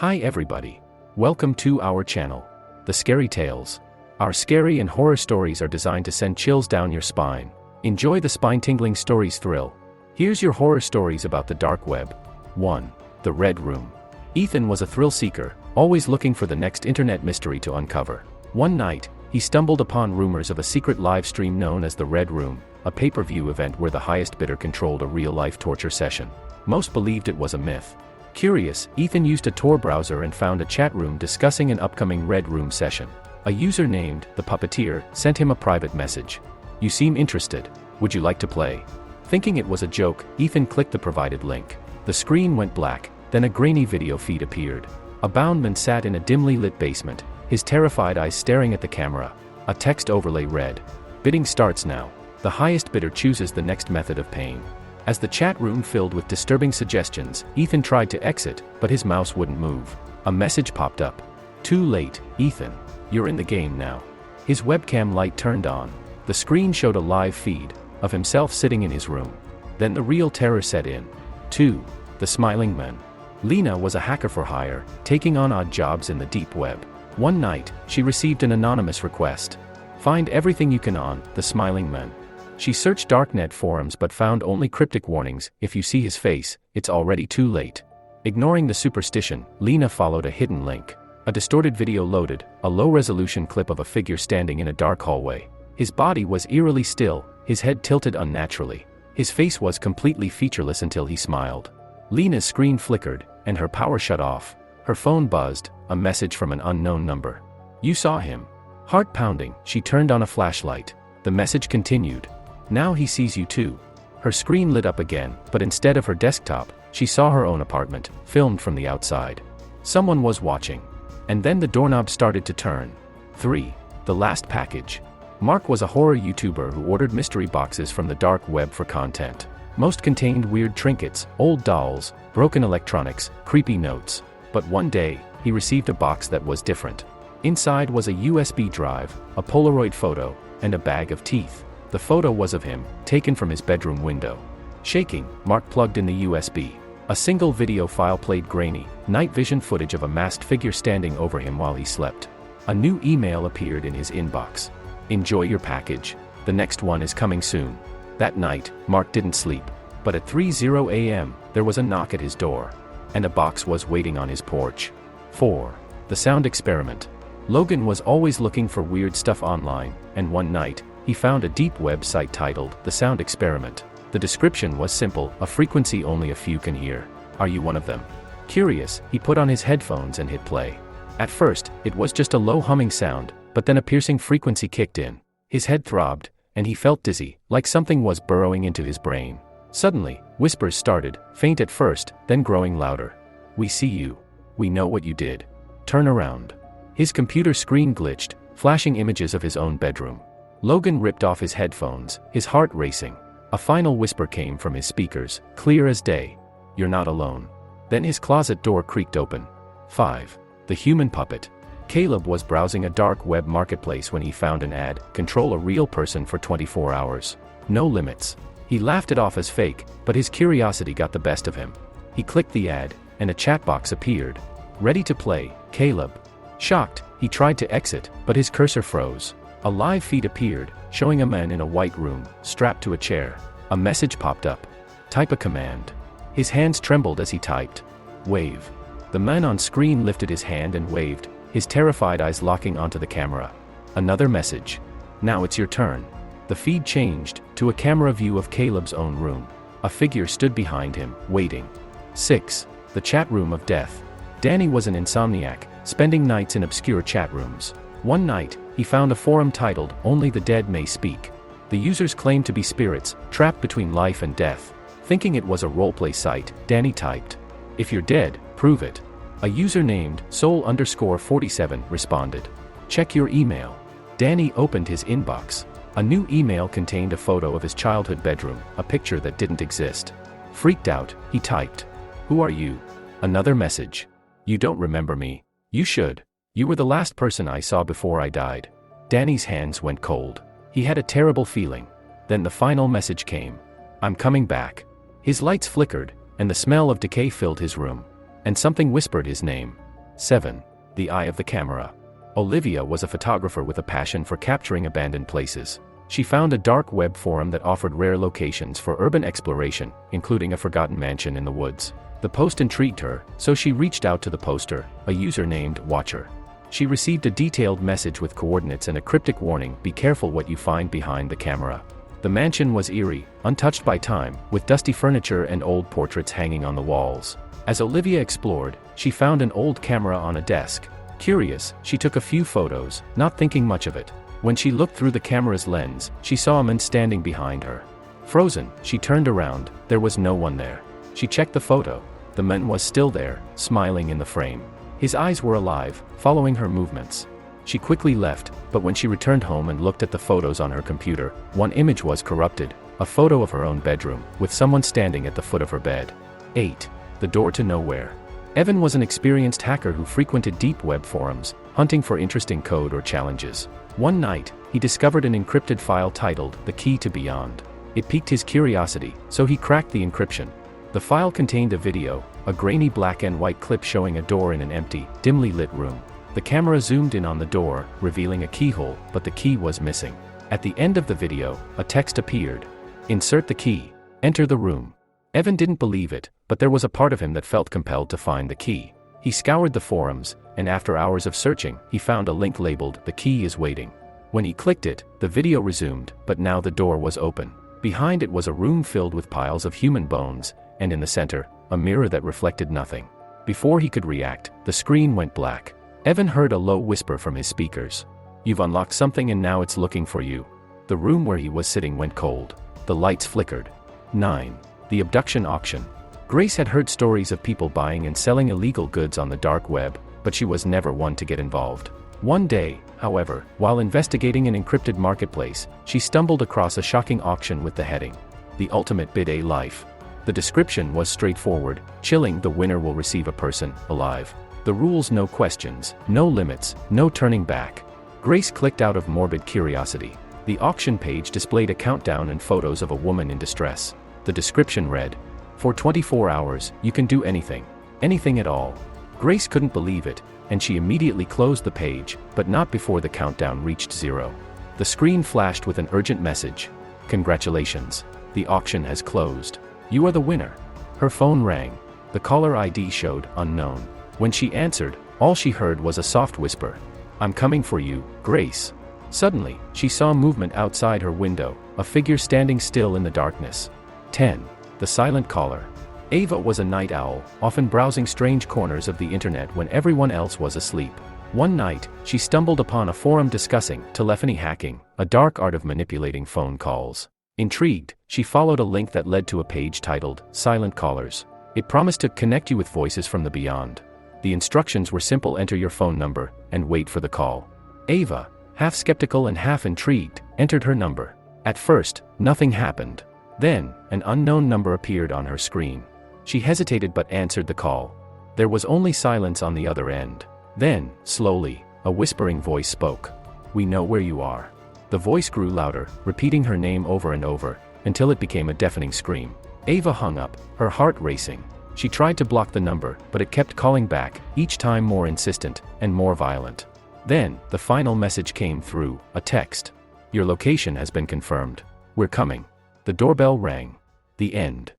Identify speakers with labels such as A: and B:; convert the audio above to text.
A: Hi everybody. Welcome to our channel, The Scary Tales. Our scary and horror stories are designed to send chills down your spine. Enjoy the spine-tingling stories thrill. Here's your horror stories about the dark web. 1. The Red Room. Ethan was a thrill seeker, always looking for the next internet mystery to uncover. One night, he stumbled upon rumors of a secret live stream known as the Red Room, a pay-per-view event where the highest bidder controlled a real-life torture session. Most believed it was a myth. Curious, Ethan used a Tor browser and found a chat room discussing an upcoming Red Room session. A user named The Puppeteer sent him a private message. "You seem interested. Would you like to play?" Thinking it was a joke, Ethan clicked the provided link. The screen went black, then a grainy video feed appeared. A bound man sat in a dimly lit basement, his terrified eyes staring at the camera. A text overlay read, "Bidding starts now. The highest bidder chooses the next method of paying." As the chat room filled with disturbing suggestions, Ethan tried to exit, but his mouse wouldn't move. A message popped up. "Too late, Ethan. You're in the game now." His webcam light turned on. The screen showed a live feed of himself sitting in his room. Then the real terror set in. 2. The Smiling Man. Lena was a hacker for hire, taking on odd jobs in the deep web. One night, she received an anonymous request. "Find everything you can on The Smiling Man." She searched darknet forums but found only cryptic warnings: "If you see his face, it's already too late." Ignoring the superstition, Lena followed a hidden link. A distorted video loaded, a low-resolution clip of a figure standing in a dark hallway. His body was eerily still, his head tilted unnaturally. His face was completely featureless until he smiled. Lena's screen flickered, and her power shut off. Her phone buzzed, a message from an unknown number. "You saw him." Heart pounding, she turned on a flashlight. The message continued. "Now he sees you too." Her screen lit up again, but instead of her desktop, she saw her own apartment, filmed from the outside. Someone was watching. And then the doorknob started to turn. 3. The Last Package. Mark was a horror YouTuber who ordered mystery boxes from the dark web for content. Most contained weird trinkets, old dolls, broken electronics, creepy notes. But one day, he received a box that was different. Inside was a USB drive, a Polaroid photo, and a bag of teeth. The photo was of him, taken from his bedroom window. Shaking, Mark plugged in the USB. A single video file played grainy, night vision footage of a masked figure standing over him while he slept. A new email appeared in his inbox. "Enjoy your package. The next one is coming soon." That night, Mark didn't sleep. But at 3:00 a.m., there was a knock at his door. And a box was waiting on his porch. 4. The Sound Experiment. Logan was always looking for weird stuff online, and one night, he found a deep web site titled The Sound Experiment. The description was simple: a frequency only a few can hear. Are you one of them? Curious, he put on his headphones and hit play. At first, it was just a low humming sound, but then a piercing frequency kicked in. His head throbbed, and he felt dizzy, like something was burrowing into his brain. Suddenly, whispers started, faint at first, then growing louder. "We see you. We know what you did. Turn around." His computer screen glitched, flashing images of his own bedroom. Logan ripped off his headphones, his heart racing. A final whisper came from his speakers, clear as day. "You're not alone." Then his closet door creaked open. 5. The Human Puppet. Caleb was browsing a dark web marketplace when he found an ad: "Control a real person for 24 hours. No limits." He laughed it off as fake, but his curiosity got the best of him. He clicked the ad, and a chat box appeared. "Ready to play, Caleb." Shocked, he tried to exit, but his cursor froze. A live feed appeared, showing a man in a white room, strapped to a chair. A message popped up. "Type a command." His hands trembled as he typed. "Wave." The man on screen lifted his hand and waved, his terrified eyes locking onto the camera. Another message. "Now it's your turn." The feed changed to a camera view of Caleb's own room. A figure stood behind him, waiting. 6. The Chat Room of Death. Danny was an insomniac, spending nights in obscure chat rooms. One night, he found a forum titled "Only the Dead May Speak." The users claimed to be spirits, trapped between life and death. Thinking it was a roleplay site, Danny typed, "If you're dead, prove it." A user named Soul_47 responded, "Check your email." Danny opened his inbox. A new email contained a photo of his childhood bedroom, a picture that didn't exist. Freaked out, he typed, "Who are you?" Another message. "You don't remember me. You should. You were the last person I saw before I died." Danny's hands went cold. He had a terrible feeling. Then the final message came. "I'm coming back." His lights flickered, and the smell of decay filled his room. And something whispered his name. 7. The eye of the camera. Olivia was a photographer with a passion for capturing abandoned places. She found a dark web forum that offered rare locations for urban exploration, including a forgotten mansion in the woods. The post intrigued her, so she reached out to the poster, a user named Watcher. She received a detailed message with coordinates and a cryptic warning: be careful what you find behind the camera. The mansion was eerie, untouched by time, with dusty furniture and old portraits hanging on the walls. As Olivia explored, she found an old camera on a desk. Curious, she took a few photos, not thinking much of it. When she looked through the camera's lens, she saw a man standing behind her. Frozen, she turned around. There was no one there. She checked the photo. The man was still there, smiling in the frame. His eyes were alive, following her movements. She quickly left, but when she returned home and looked at the photos on her computer, one image was corrupted, a photo of her own bedroom, with someone standing at the foot of her bed. 8. The door to nowhere. Evan was an experienced hacker who frequented deep web forums, hunting for interesting code or challenges. One night, he discovered an encrypted file titled "The Key to Beyond." It piqued his curiosity, so he cracked the encryption. The file contained a video, a grainy black and white clip showing a door in an empty, dimly lit room. The camera zoomed in on the door, revealing a keyhole, but the key was missing. At the end of the video, a text appeared. Insert the key. Enter the room. Evan didn't believe it, but there was a part of him that felt compelled to find the key. He scoured the forums, and after hours of searching, he found a link labeled "The Key is Waiting." When he clicked it, the video resumed, but now the door was open. Behind it was a room filled with piles of human bones, and in the center, a mirror that reflected nothing. Before he could react, the screen went black. Evan heard a low whisper from his speakers. "You've unlocked something and now it's looking for you." The room where he was sitting went cold. The lights flickered. 9. The abduction auction. Grace had heard stories of people buying and selling illegal goods on the dark web, but she was never one to get involved. One day, however, while investigating an encrypted marketplace, she stumbled across a shocking auction with the heading, "The Ultimate Bid A Life." The description was straightforward, chilling: the winner will receive a person, alive. The rules: no questions, no limits, no turning back. Grace clicked out of morbid curiosity. The auction page displayed a countdown and photos of a woman in distress. The description read, "For 24 hours, you can do anything. Anything at all." Grace couldn't believe it, and she immediately closed the page, but not before the countdown reached 0. The screen flashed with an urgent message. "Congratulations. The auction has closed. You are the winner." Her phone rang. The caller ID showed unknown. When she answered, all she heard was a soft whisper. "I'm coming for you, Grace." Suddenly, she saw movement outside her window, a figure standing still in the darkness. 10. The silent caller. Ava was a night owl, often browsing strange corners of the internet when everyone else was asleep. One night, she stumbled upon a forum discussing telephony hacking, a dark art of manipulating phone calls. Intrigued, she followed a link that led to a page titled "Silent Callers." It promised to connect you with voices from the beyond. The instructions were simple: enter your phone number, and wait for the call. Ava, half skeptical and half intrigued, entered her number. At first, nothing happened. Then, an unknown number appeared on her screen. She hesitated but answered the call. There was only silence on the other end. Then, slowly, a whispering voice spoke. "We know where you are." The voice grew louder, repeating her name over and over, until it became a deafening scream. Ava hung up, her heart racing. She tried to block the number, but it kept calling back, each time more insistent, and more violent. Then, the final message came through, a text. "Your location has been confirmed. We're coming." The doorbell rang. The end.